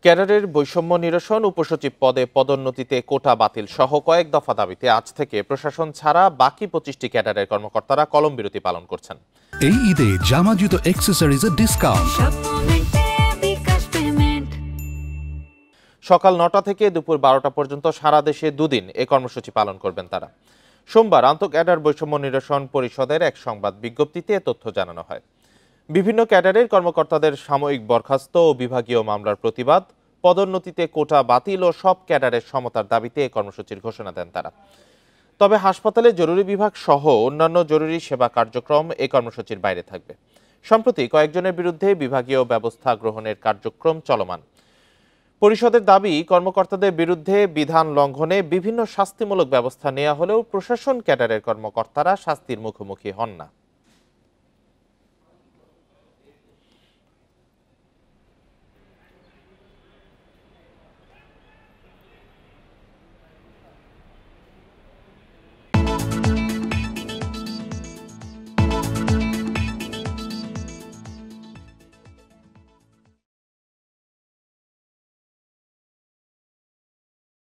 ক্যাডারের বৈষম্য নিরসন, উপসচিব পদে পদোন্নতিতে কোটা বাতিল সহ কয়েক দফা দাবিতে আজ থেকে প্রশাসন ছাড়া বাকি 25টি ক্যাডারের কর্মকর্তারা কলম বিরতি পালন করছেন। এই ঈদে জামা জুতো অ্যাক্সেসরিজের ডিসকাউন্ট। সকাল 9টা থেকে দুপুর 12টা পর্যন্ত সারা দেশে দুদিন এ কর্মসূচি পালন করবেন তারা। সোমবার আন্তঃ ক্যাডার বৈষম্য নিরসন পরিষদের এক সংবাদ বিজ্ঞপ্তিতে এ তথ্য জানানো হয়। বিভিন্ন ক্যাডারের কর্মকর্তাদের সাময়িক বরখাস্ত ও বিভাগীয় মামলার প্রতিবাদ, পদোন্নতিতে কোটা বাতিল ও সব ক্যাডারের সমতার দাবিতে এ কর্মসূচির ঘোষণা দেন তারা। তবে হাসপাতালে জরুরি বিভাগ সহ অন্যান্য জরুরি সেবা কার্যক্রম এ কর্মসূচির বাইরে থাকবে। সম্প্রতি কয়েকজনের বিরুদ্ধে বিভাগীয় ব্যবস্থা গ্রহণের কার্যক্রম চলমান। পরিষদের দাবি, কর্মকর্তাদের বিরুদ্ধে বিধান লঙ্ঘনে বিভিন্ন শাস্তিমূলক ব্যবস্থা নেওয়া হলেও প্রশাসন ক্যাডারের কর্মকর্তারা শাস্তির মুখোমুখি হন না।